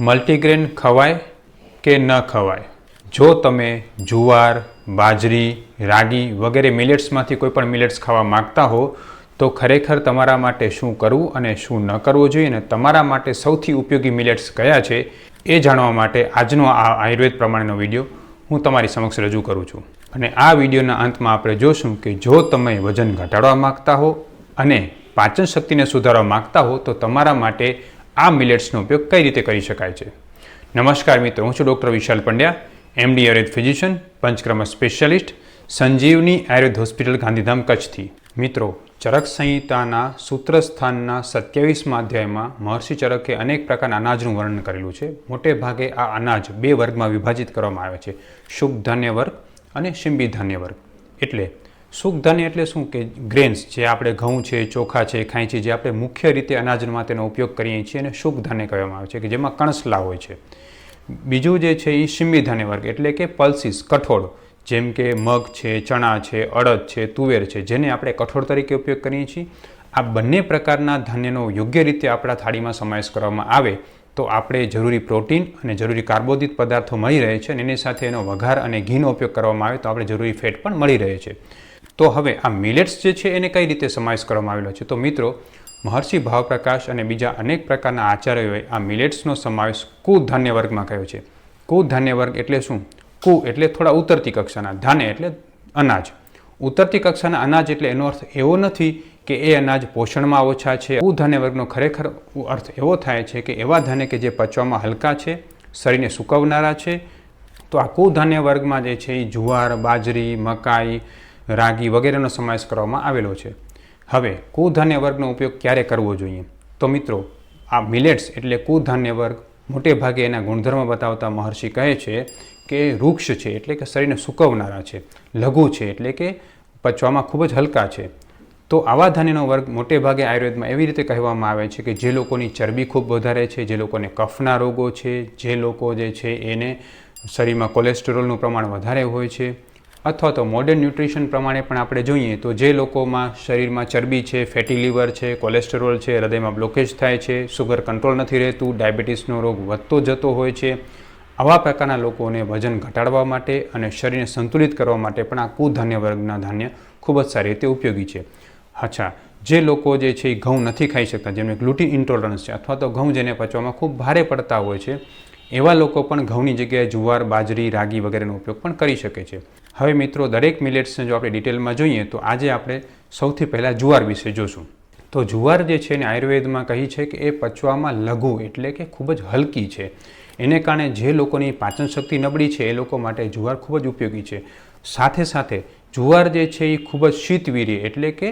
Multigrain ખવાય કે ન ખવાય? જો તમે જુવાર, બાજરી, રાગી વગેરે મિલેટ્સમાંથી કોઈ પણ મિલેટ્સ ખાવા માગતા હો તો ખરેખર તમારા માટે શું કરવું અને શું ન કરવું જોઈએ અને તમારા માટે સૌથી ઉપયોગી મિલેટ્સ કયા છે એ જાણવા માટે આજનો આ આયુર્વેદ પ્રમાણેનો વિડીયો હું તમારી સમક્ષ રજૂ કરું છું. અને આ વિડીયોના અંતમાં આપણે જોશું કે જો તમે વજન ઘટાડવા માગતા હો અને પાચન શક્તિને સુધારવા માગતા હો તો તમારા માટે આ મિલેટ્સનો ઉપયોગ કઈ રીતે કરી શકાય છે. નમસ્કાર મિત્રો, હું છું doctor Vishal Pandya, MD Ayurveda physician, Panchakarma specialist, Sanjivani Ayurveda hospital, Gandhidham, કચ્છથી. મિત્રો, ચરક સંહિતાના સૂત્રસ્થાનના 27મા અધ્યાયમાં મહર્ષિ ચરકે અનેક પ્રકારના અનાજનું વર્ણન કરેલું છે. મોટે ભાગે આ અનાજ બે વર્ગમાં વિભાજિત કરવામાં આવે છે, શુક ધાન્ય વર્ગ અને શિંબી ધાન્ય વર્ગ. એટલે શુક ધાન્ય એટલે શું કે ગ્રેન્સ, જે આપણે ઘઉં છે, ચોખા છે, ખાંચી, જે આપણે મુખ્ય રીતે અનાજમાં તેનો ઉપયોગ કરીએ છીએ અને શુક ધાન્ય કહેવામાં આવે છે કે જેમાં કણસલા હોય છે. બીજું જે છે એ શિંબી ધાન્ય વર્ગ એટલે કે પલ્સીસ, કઠોળ, જેમ કે મગ છે, ચણા છે, અડદ છે, તુવેર છે, જેને આપણે કઠોળ તરીકે ઉપયોગ કરીએ છીએ. આ બંને પ્રકારના ધાન્યનો યોગ્ય રીતે આપણા થાળીમાં સમાવેશ કરવામાં આવે તો આપણે જરૂરી પ્રોટીન અને જરૂરી કાર્બોદિત પદાર્થો મળી રહે છે અને એની સાથે એનો વઘાર અને ઘીનો ઉપયોગ કરવામાં આવે તો આપણે જરૂરી ફેટ પણ મળી રહે છે. તો હવે આ મિલેટ્સ જે છે એને કઈ રીતે સમાવેશ કરવામાં આવેલો છે? તો મિત્રો, મહર્ષિ ભાવપ્રકાશ અને બીજા અનેક પ્રકારના આચાર્યોએ આ મિલેટ્સનો સમાવેશ કુધાન્ય વર્ગમાં કર્યો છે. કુધાન્ય વર્ગ એટલે શું? કુ એટલે થોડા ઉતરતી કક્ષાના, ધાન્ય એટલે અનાજ. ઉતરતી કક્ષાના અનાજ એટલે એનો અર્થ એવો નથી કે એ અનાજ પોષણમાં ઓછા છે. કુધાન્ય વર્ગનો ખરેખર અર્થ એવો થાય છે કે એવા ધાન્ય કે જે પચવામાં હલકા છે, શરીરને સૂકવનારા છે. તો આ કુધાન્ય વર્ગમાં જે છે એ જુવાર, બાજરી, મકાઈ, રાગી વગેરેનો સમાવેશ કરવામાં આવેલો છે. હવે કુધાન્ય વર્ગનો ઉપયોગ ક્યારે કરવો જોઈએ? તો મિત્રો, આ મિલેટ્સ એટલે કુધાન્ય વર્ગ મોટે ભાગે એના ગુણધર્મ બતાવતા મહર્ષિ કહે છે કે વૃક્ષ છે એટલે કે શરીરને સૂકવનારા છે, લઘુ છે એટલે કે પચવામાં ખૂબ જ હલકા છે. તો આવા ધાન્યનો વર્ગ મોટે ભાગે આયુર્વેદમાં એવી રીતે કહેવામાં આવે છે કે જે લોકોની ચરબી ખૂબ વધારે છે, જે લોકોને કફના રોગો છે, જે લોકો જે છે એને શરીરમાં કોલેસ્ટેરોલનું પ્રમાણ વધારે હોય છે, અથવા તો મોડર્ન ન્યુટ્રિશન પ્રમાણે પણ આપણે જોઈએ તો જે લોકોમાં શરીરમાં ચરબી છે, ફેટી લીવર છે, કોલેસ્ટેરોલ છે, હૃદયમાં બ્લોકેજ થાય છે, સુગર કંટ્રોલ નથી રહેતું, ડાયાબિટીસનો રોગ વધતો જતો હોય છે, આવા પ્રકારના લોકોને વજન ઘટાડવા માટે અને શરીરને સંતુલિત કરવા માટે પણ આ કુધાન્ય વર્ગના ધાન્ય ખૂબ જ સારી રીતે ઉપયોગી છે. અચ્છા, જે લોકો જે છે એ ઘઉં નથી ખાઈ શકતા, જેમને ગ્લુટીન ઇન્ટોલરન્સ છે, અથવા તો ઘઉં જેને પચવામાં ખૂબ ભારે પડતા હોય છે, એવા લોકો પણ ઘઉંની જગ્યાએ જુવાર, બાજરી, રાગી વગેરેનો ઉપયોગ પણ કરી શકે છે. હવે મિત્રો, દરેક મિલેટ્સને જો આપણે ડિટેલમાં જોઈએ તો આજે આપણે સૌથી પહેલાં જુવાર વિશે જોશું. તો જુવાર જે છે એને આયુર્વેદમાં કહી છે કે એ પચવામાં લઘુ એટલે કે ખૂબ જ હલકી છે. એને કારણે જે લોકોની પાચન શક્તિ નબળી છે એ લોકો માટે જુવાર ખૂબ જ ઉપયોગી છે. સાથે સાથે જુવાર જે છે એ ખૂબ જ શીતવીર્ય એટલે કે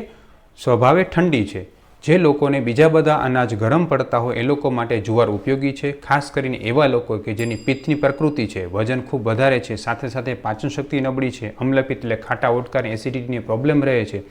સ્વભાવે ઠંડી છે. જે લોકોને બીજા બધા અનાજ ગરમ પડતા હોય એ લોકો માટે જુવાર ઉપયોગી છે. ખાસ કરીને એવા લોકો કે જેની પિત્તની પ્રકૃતિ છે, વજન ખૂબ વધારે છે, સાથે સાથે પાચન શક્તિ નબળી છે, અમ્લપિત્ત એટલે ખાટા ઓડકારની એસિડિટીની પ્રોબ્લેમ રહે છે,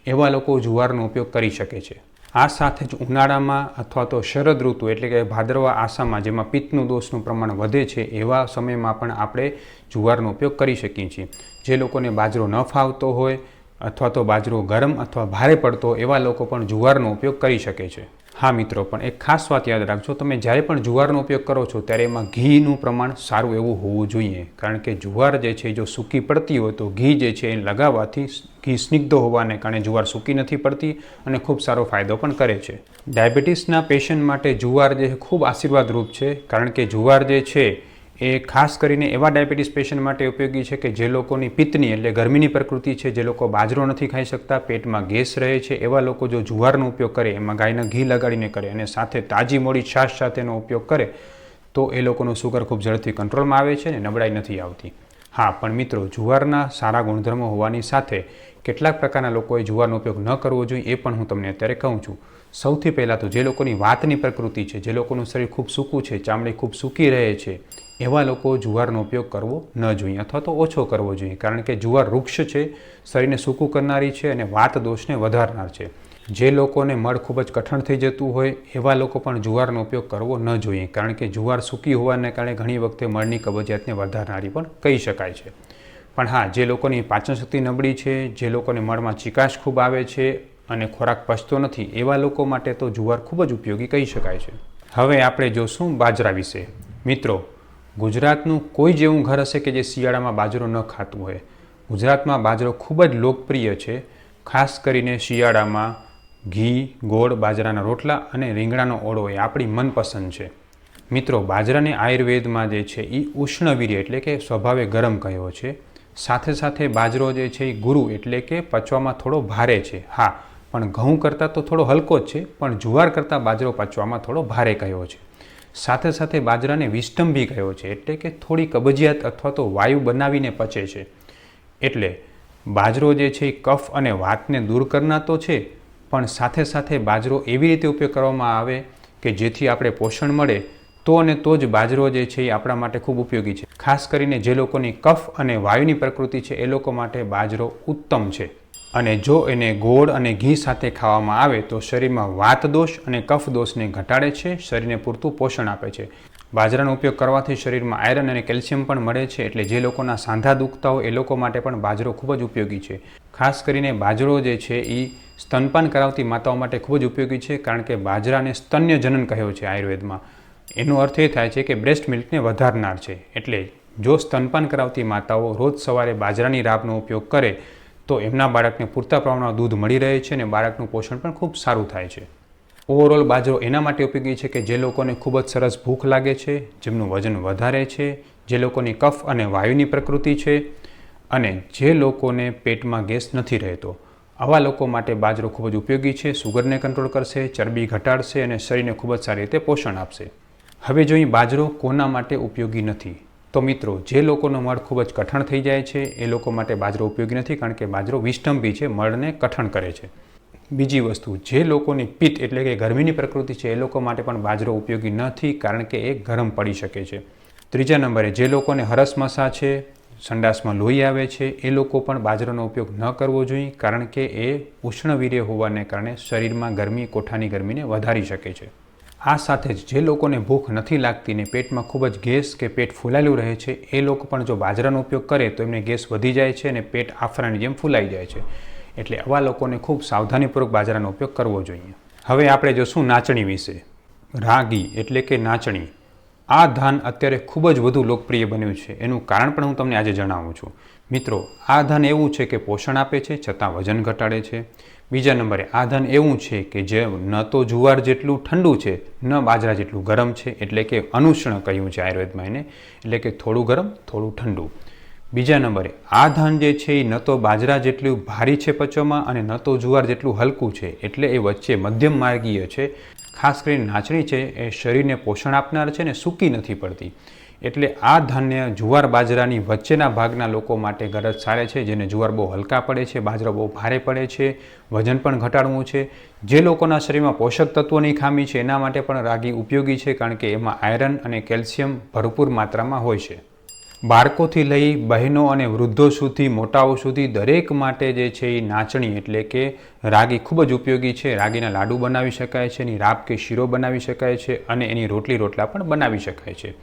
એવા લોકો જુવારનો ઉપયોગ કરી શકે છે. આ સાથે જ ઉનાળામાં અથવા તો શરદ ઋતુ એટલે કે ભાદરવા આસામાં જેમાં પિત્તનું દોષનું પ્રમાણ વધે છે એવા સમયમાં પણ આપણે જુવારનો ઉપયોગ કરી શકીએ છીએ. જે લોકોને બાજરો ન ફાવતો હોય અથવા તો બાજરો ગરમ અથવા ભારે પડતો એવા લોકો પણ જુવારનો ઉપયોગ કરી શકે છે. હા મિત્રો, પણ એક ખાસ વાત યાદ રાખજો, તમે જ્યારે પણ જુવારનો ઉપયોગ કરો છો ત્યારે એમાં ઘીનું પ્રમાણ સારું એવું હોવું જોઈએ. કારણ કે જુવાર જે છે જો સૂકી પડતી હોય તો ઘી જે છે એ લગાવવાથી ઘી સ્નિગ્ધ હોવાને કારણે જુવાર સૂકી નથી પડતી અને ખૂબ સારો ફાયદો પણ કરે છે. ડાયાબિટીસના પેશન્ટ માટે જુવાર જે ખૂબ આશીર્વાદરૂપ છે. કારણ કે જુવાર જે છે એ ખાસ કરીને એવા ડાયાબિટીસ પેશન્ટ માટે ઉપયોગી છે કે જે લોકોની પિત્તની એટલે ગરમીની પ્રકૃતિ છે, જે લોકો બાજરો નથી ખાઈ શકતા, પેટમાં ગેસ રહે છે, એવા લોકો જો જુવારનો ઉપયોગ કરે, એમાં ગાયના ઘી લગાડીને કરે અને સાથે તાજી મોડી છાશ સાથેનો ઉપયોગ કરે તો એ લોકોનું સુગર ખૂબ ઝડપથી કંટ્રોલમાં આવે છે અને નબળાઈ નથી આવતી. હા, પણ મિત્રો, જુવારના સારા ગુણધર્મો હોવાની સાથે કેટલાક પ્રકારના લોકોએ જુવારનો ઉપયોગ ન કરવો જોઈએ એ પણ હું તમને અત્યારે કહું છું. સૌથી પહેલાં તો જે લોકોની વાતની પ્રકૃતિ છે, જે લોકોનું શરીર ખૂબ સૂકું છે, ચામડી ખૂબ સૂકી રહે છે, એવા લોકો જુવારનો ઉપયોગ કરવો ન જોઈએ અથવા તો ઓછો કરવો જોઈએ. કારણ કે જુવાર વૃક્ષ છે, શરીરને સૂકું કરનારી છે અને વાત દોષને વધારનાર છે. જે લોકોને મળ ખૂબ જ કઠણ થઈ જતું હોય એવા લોકો પણ જુવારનો ઉપયોગ કરવો ન જોઈએ. કારણ કે જુવાર સૂકી હોવાને કારણે ઘણી વખતે મળની કબજિયાતને વધારનારી પણ કહી શકાય છે. પણ હા, જે લોકોની પાચન શક્તિ નબળી છે, જે લોકોને મળમાં ચિકાશ ખૂબ આવે છે અને ખોરાક પચતો નથી, એવા લોકો માટે તો જુવાર ખૂબ જ ઉપયોગી કહી શકાય છે. હવે આપણે જોશું બાજરા વિશે. મિત્રો, ગુજરાતનું કોઈ જ એવું ઘર હશે કે જે શિયાળામાં બાજરો ન ખાતું હોય. ગુજરાતમાં બાજરો ખૂબ જ લોકપ્રિય છે. ખાસ કરીને શિયાળામાં ઘી, ગોળ, બાજરાના રોટલા અને રીંગણાનો ઓળો એ આપણી મનપસંદ છે. મિત્રો, બાજરાને આયુર્વેદમાં જે છે એ ઉષ્ણવીર્ય એટલે કે સ્વભાવે ગરમ કહ્યો છે. સાથે સાથે બાજરો જે છે એ ગુરુ એટલે કે પચવામાં થોડો ભારે છે. હા, પણ ઘઉં કરતાં તો થોડો હલકો જ છે, પણ જુવાર કરતાં બાજરો પચવામાં થોડો ભારે કહ્યો છે. સાથે સાથે બાજરાને વિષ્ટંભી કહ્યો છે એટલે કે થોડી કબજિયાત અથવા તો વાયુ બનાવીને પચે છે. એટલે બાજરો જે છે એ કફ અને વાતને દૂર કરનાર તો છે, પણ સાથે સાથે બાજરો એવી રીતે ઉપયોગ કરવામાં આવે કે જેથી આપણે પોષણ મળે તો અને તો જ બાજરો જે છે એ આપણા માટે ખૂબ ઉપયોગી છે. ખાસ કરીને જે લોકોની કફ અને વાયુની પ્રકૃતિ છે એ લોકો માટે બાજરો ઉત્તમ છે. અને જો એને ગોળ અને ઘી સાથે ખાવામાં આવે તો શરીરમાં વાત દોષ અને કફ દોષને ઘટાડે છે, શરીરને પૂરતું પોષણ આપે છે. બાજરાનો ઉપયોગ કરવાથી શરીરમાં આયરન અને કેલ્શિયમ પણ મળે છે. એટલે જે લોકોના સાંધા દુખતા હોય એ લોકો માટે પણ બાજરો ખૂબ જ ઉપયોગી છે. ખાસ કરીને બાજરો જે છે એ સ્તનપાન કરાવતી માતાઓ માટે ખૂબ જ ઉપયોગી છે, કારણ કે બાજરાને સ્તન્યજનન કહ્યો છે આયુર્વેદમાં. એનો અર્થ એ થાય છે કે બ્રેસ્ટ મિલ્કને વધારનાર છે. એટલે જો સ્તનપાન કરાવતી માતાઓ રોજ સવારે બાજરાની રાબનો ઉપયોગ કરે તો એમના બાળકને પૂરતા પ્રમાણમાં દૂધ મળી રહે છે અને બાળકનું પોષણ પણ ખૂબ સારું થાય છે. ઓવરઓલ બાજરો એના માટે ઉપયોગી છે કે જે લોકોને ખૂબ જ સરસ ભૂખ લાગે છે, જેમનું વજન વધારે છે, જે લોકોની કફ અને વાયુની પ્રકૃતિ છે અને જે લોકોને પેટમાં ગેસ નથી રહેતો. આવા લોકો માટે બાજરો ખૂબ જ ઉપયોગી છે. સુગરને કંટ્રોલ કરશે, ચરબી ઘટાડશે અને શરીરને ખૂબ જ સારી રીતે પોષણ આપશે. હવે જોઈએ બાજરો કોના માટે ઉપયોગી નથી. તો મિત્રો, જે લોકોનો મળ ખૂબ જ કઠણ થઈ જાય છે એ લોકો માટે બાજરો ઉપયોગી નથી, કારણ કે બાજરો વિષ્ટંભી છે, મળને કઠણ કરે છે. બીજી વસ્તુ, જે લોકોની પિત્ત એટલે કે ગરમીની પ્રકૃતિ છે એ લોકો માટે પણ બાજરો ઉપયોગી નથી, કારણ કે એ ગરમ પડી શકે છે. ત્રીજા નંબરે, જે લોકોને હરસમસા છે, સંડાસમાં લોહી આવે છે એ લોકો પણ બાજરાનો ઉપયોગ ન કરવો જોઈએ, કારણ કે એ ઉષ્ણવીર્ય હોવાને કારણે શરીરમાં ગરમી, કોઠાની ગરમીને વધારી શકે છે. આ સાથે જ જે લોકોને ભૂખ નથી લાગતી ને પેટમાં ખૂબ જ ગેસ કે પેટ ફૂલાયેલું રહે છે એ લોકો પણ જો બાજરાનો ઉપયોગ કરે તો એમને ગેસ વધી જાય છે અને પેટ આફરાની જેમ ફૂલાઈ જાય છે. એટલે આવા લોકોને ખૂબ સાવધાનીપૂર્વક બાજરાનો ઉપયોગ કરવો જોઈએ. હવે આપણે જોશું નાચણી વિશે. રાગી એટલે કે નાચણી, આ ધાન અત્યારે ખૂબ જ વધુ લોકપ્રિય બન્યું છે. એનું કારણ પણ હું તમને આજે જણાવું છું. મિત્રો, આ ધાન એવું છે કે પોષણ આપે છે છતાં વજન ઘટાડે છે. બીજા નંબરે, આ ધાન એવું છે કે જે ન તો જુવાર જેટલું ઠંડુ છે, ન બાજરા જેટલું ગરમ છે, એટલે કે અનુષ્ણ કહ્યું છે આયુર્વેદમાં એને, એટલે કે થોડું ગરમ થોડું ઠંડુ. બીજા નંબરે, આ ધાન જે છે એ ન તો બાજરા જેટલું ભારી છે પચવામાં અને ન તો જુવાર જેટલું હલકું છે, એટલે એ વચ્ચે મધ્યમ માર્ગીય છે. ખાસ કરીને નાચણી છે એ શરીરને પોષણ આપનાર છે ને સૂકી નથી પડતી. એટલે આ ધાન્ય જુવાર બાજરાની વચ્ચેના ભાગના લોકો માટે ગરજ સારે છે, જેને જુવાર બહુ હલકા પડે છે, બાજરો બહુ ભારે પડે છે, વજન પણ ઘટાડવું છે. જે લોકોના શરીરમાં પોષક તત્વોની ખામી છે એના માટે પણ રાગી ઉપયોગી છે, કારણ કે એમાં આયરન અને કેલ્શિયમ ભરપૂર માત્રામાં હોય છે. બાળકોથી લઈ બહેનો અને વૃદ્ધો સુધી, મોટાઓ સુધી દરેક માટે જે છે એ નાચણી એટલે કે રાગી ખૂબ જ ઉપયોગી છે. રાગીના લાડુ બનાવી શકાય છે, એની રાબ કે શીરો બનાવી શકાય છે અને એની રોટલા પણ બનાવી શકાય છે.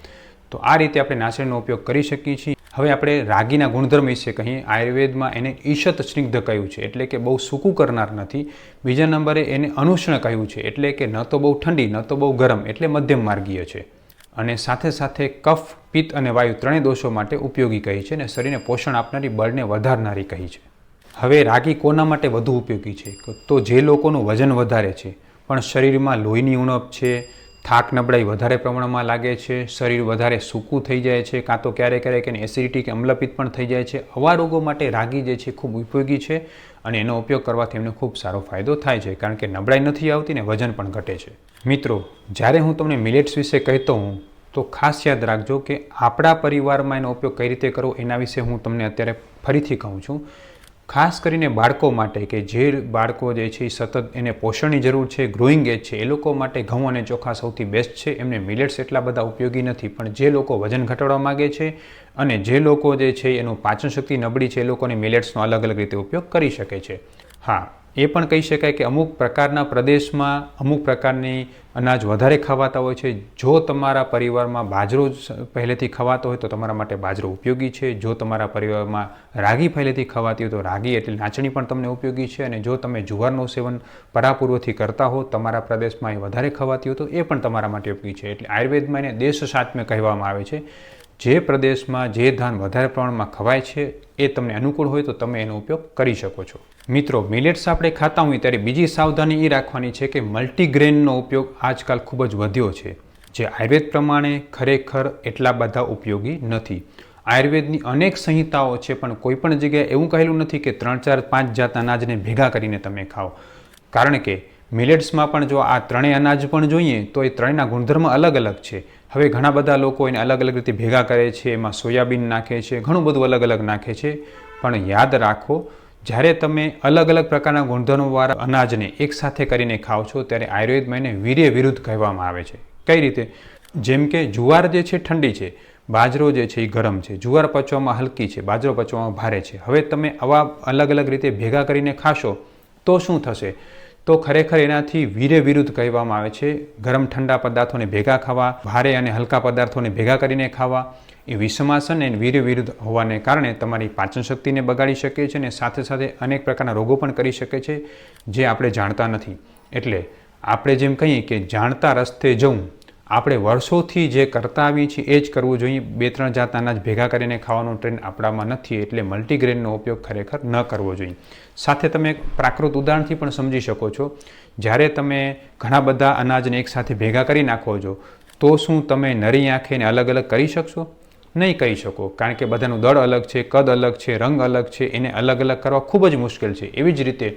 તો આ રીતે આપણે નાચણીનો ઉપયોગ કરી શકીએ છીએ. હવે આપણે રાગીના ગુણધર્મ વિશે કહીએ. આયુર્વેદમાં એને ઈશત સ્નિગ્ધ કહ્યું છે, એટલે કે બહુ સૂકું કરનાર નથી. બીજા નંબરે એને અનુષ્ણ કહ્યું છે, એટલે કે ન તો બહુ ઠંડી ન તો બહુ ગરમ, એટલે મધ્યમ માર્ગીય છે. અને સાથે સાથે કફ, પિત્ત અને વાયુ ત્રણેય દોષો માટે ઉપયોગી કહી છે અને શરીરને પોષણ આપનારી, બળને વધારનારી કહી છે. હવે રાગી કોના માટે વધુ ઉપયોગી છે? તો જે લોકોનું વજન વધારે છે પણ શરીરમાં લોહીની ઉણપ છે, થાક નબળાઈ વધારે પ્રમાણમાં લાગે છે, શરીર વધારે સૂકું થઈ જાય છે, કાં તો ક્યારેક એને એસિડિટી કે અમ્લપિત્ત પણ થઈ જાય છે, આવા રોગો માટે રાગી જે છે ખૂબ ઉપયોગી છે અને એનો ઉપયોગ કરવાથી એમને ખૂબ સારો ફાયદો થાય છે, કારણ કે નબળાઈ નથી આવતી ને વજન પણ ઘટે છે. મિત્રો, જ્યારે હું તમને મિલેટ્સ વિશે કહેતો હું તો ખાસ યાદ રાખજો કે આપણા પરિવારમાં એનો ઉપયોગ કઈ રીતે કરવો એના વિશે હું તમને અત્યારે ફરીથી કહું છું. ખાસ કરીને બાળકો માટે, કે જે બાળકો જે છે એ સતત એને પોષણની જરૂર છે, ગ્રોઈંગ એજ છે, એ લોકો માટે ઘઉં અને ચોખા સૌથી બેસ્ટ છે. એમને મિલેટ્સ એટલા બધા ઉપયોગી નથી, પણ જે લોકો વજન ઘટાડવા માગે છે અને જે લોકો જે છે એનું પાચન શક્તિ નબળી છે એ લોકોને મિલેટ્સનો અલગ અલગ રીતે ઉપયોગ કરી શકે છે. હા, એ પણ કહી શકાય કે અમુક પ્રકારના પ્રદેશમાં અમુક પ્રકારની અનાજ વધારે ખવાતા હોય છે. જો તમારા પરિવારમાં બાજરો પહેલેથી ખવાતો હોય તો તમારા માટે બાજરો ઉપયોગી છે. જો તમારા પરિવારમાં રાગી પહેલેથી ખવાતી હોય તો રાગી એટલે નાચણી પણ તમને ઉપયોગી છે. અને જો તમે જુવારનું સેવન પરાપૂર્વથી કરતા હો, તમારા પ્રદેશમાં એ વધારે ખવાતી હોય તો એ પણ તમારા માટે ઉપયોગી છે. એટલે આયુર્વેદમાં એને દેશ સાત્મ્ય કહેવામાં આવે છે. જે પ્રદેશમાં જે ધાન વધારે પ્રમાણમાં ખવાય છે એ તમને અનુકૂળ હોય તો તમે એનો ઉપયોગ કરી શકો છો. મિત્રો, મિલેટ્સ આપણે ખાતા હોઈએ ત્યારે બીજી સાવધાની એ રાખવાની છે કે મલ્ટીગ્રેનનો ઉપયોગ આજકાલ ખૂબ જ વધ્યો છે, જે આયુર્વેદ પ્રમાણે ખરેખર એટલા બધા ઉપયોગી નથી. આયુર્વેદની અનેક સંહિતાઓ છે, પણ કોઈ પણ જગ્યાએ એવું કહેલું નથી કે 3, 4, 5 જાત અનાજને ભેગા કરીને તમે ખાઓ. કારણ કે મિલેટ્સમાં પણ જો આ ત્રણેય અનાજ પણ જોઈએ તો એ ત્રણેયના ગુણધર્મ અલગ અલગ છે. હવે ઘણા બધા લોકો એને અલગ અલગ રીતે ભેગા કરે છે, એમાં સોયાબીન નાખે છે, ઘણું બધું અલગ અલગ નાખે છે. પણ યાદ રાખો, જ્યારે તમે અલગ અલગ પ્રકારના ગુણધર્મવાળા અનાજને એકસાથે કરીને ખાઓ છો ત્યારે આયુર્વેદમાં એને વીર્ય વિરુદ્ધ કહેવામાં આવે છે. કઈ રીતે? જેમ કે જુવાર જે છે ઠંડી છે, બાજરો જે છે એ ગરમ છે, જુવાર પચવામાં હલકી છે, બાજરો પચવામાં ભારે છે. હવે તમે આવા અલગ અલગ રીતે ભેગા કરીને ખાશો તો શું થશે? તો ખરેખર એનાથી વીર્ય વિરુદ્ધ કહેવામાં આવે છે. ગરમ ઠંડા પદાર્થોને ભેગા ખાવા, ભારે અને હલકા પદાર્થોને ભેગા કરીને ખાવા એ વિષમાસન અને વીર્ય વિરુદ્ધ હોવાને કારણે તમારી પાચન શક્તિને બગાડી શકે છે અને સાથે સાથે અનેક પ્રકારના રોગો પણ કરી શકે છે, જે આપણે જાણતા નથી. એટલે આપણે જેમ કહીએ કે જાણતા રસ્તે જવું, આપણે વર્ષોથી જે કરતા આવીએ છીએ એ જ કરવું જોઈએ. 2-3 જાત અનાજ ભેગા કરીને ખાવાનો ટ્રેન્ડ આપણામાં નથી, એટલે મલ્ટીગ્રેનનો ઉપયોગ ખરેખર ન કરવો જોઈએ. સાથે તમે પ્રાકૃત ઉદાહરણથી પણ સમજી શકો છો. જ્યારે તમે ઘણા બધા અનાજને એકસાથે ભેગા કરી નાખો છો તો શું તમે નરી આંખે એને અલગ અલગ કરી શકશો? નહીં કરી શકો, કારણ કે બધાનું દળ અલગ છે, કદ અલગ છે, રંગ અલગ છે. એને અલગ અલગ કરવા ખૂબ જ મુશ્કેલ છે. એવી જ રીતે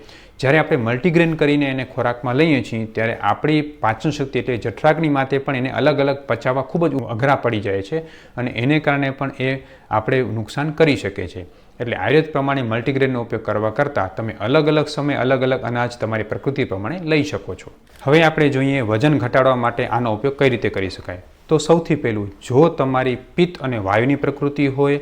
જ્યારે આપણે મલ્ટીગ્રેન કરીને એને ખોરાકમાં લઈએ છીએ ત્યારે આપણી પાચન શક્તિ એટલે જઠરાગ્નિ માટે પણ એને અલગ અલગ પચાવવા ખૂબ જ અઘરા પડી જાય છે અને એને કારણે પણ એ આપણે નુકસાન કરી શકે છે. એટલે આયુર્વેદ પ્રમાણે મલ્ટીગ્રેનનો ઉપયોગ કરવા કરતાં તમે અલગ અલગ સમયે અલગ અલગ અનાજ તમારી પ્રકૃતિ પ્રમાણે લઈ શકો છો. હવે આપણે જોઈએ વજન ઘટાડવા માટે આનો ઉપયોગ કઈ રીતે કરી શકાય. તો સૌથી પહેલું, જો તમારી પિત્ત અને વાયુની પ્રકૃતિ હોય,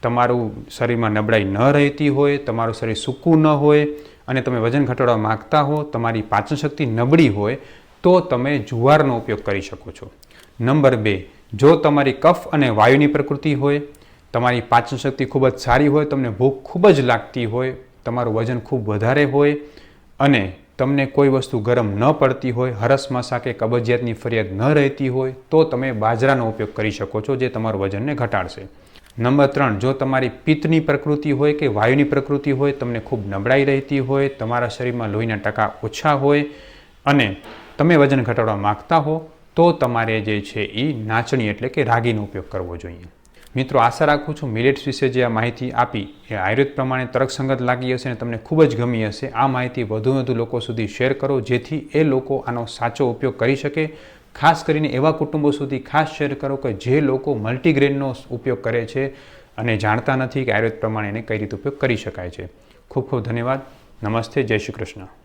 તમારું શરીરમાં નબળાઈ ન રહેતી હોય, તમારું શરીર સૂકું ન હોય અને તમે વજન ઘટાડવા માગતા હો, તમારી પાચન શક્તિ નબળી હોય તો તમે જુવારનો ઉપયોગ કરી શકો છો. નંબર 2, જો તમારી કફ અને વાયુની પ્રકૃતિ હોય, તમારી પાચન શક્તિ ખૂબ જ સારી હોય, તમને ભૂખ ખૂબ જ લાગતી હોય, તમારું વજન ખૂબ વધારે હોય અને તમને કોઈ વસ્તુ ગરમ ન પડતી હોય, હરસમસા કે કબજિયાતની ફરિયાદ ન રહેતી હોય તો તમે બાજરાનો ઉપયોગ કરી શકો છો, જે તમારું વજનને ઘટાડશે. નંબર 3, જો તમારી પિત્તની પ્રકૃતિ હોય કે વાયુની પ્રકૃતિ હોય, તમને ખૂબ નબળાઈ રહેતી હોય, તમારા શરીરમાં લોહીના ટકા ઓછા હોય અને તમે વજન ઘટાડવા માગતા હો તો તમારે જે છે એ નાચણી એટલે કે રાગીનો ઉપયોગ કરવો જોઈએ. મિત્રો, આશા રાખું છું મિલેટ્સ વિશે જે આ માહિતી આપી એ આયુર્વેદ પ્રમાણે તર્કસંગત લાગી હશે અને તમને ખૂબ જ ગમી હશે. આ માહિતી વધુ લોકો સુધી શેર કરો, જેથી એ લોકો આનો સાચો ઉપયોગ કરી શકે. ખાસ કરીને એવા કુટુંબો સુધી ખાસ શેર કરો કે જે લોકો મલ્ટીગ્રેનનો ઉપયોગ કરે છે અને જાણતા નથી કે આયુર્વેદ પ્રમાણે એને કઈ રીતે ઉપયોગ કરી શકાય છે. ખૂબ ખૂબ ધન્યવાદ. નમસ્તે. જય શ્રી કૃષ્ણ.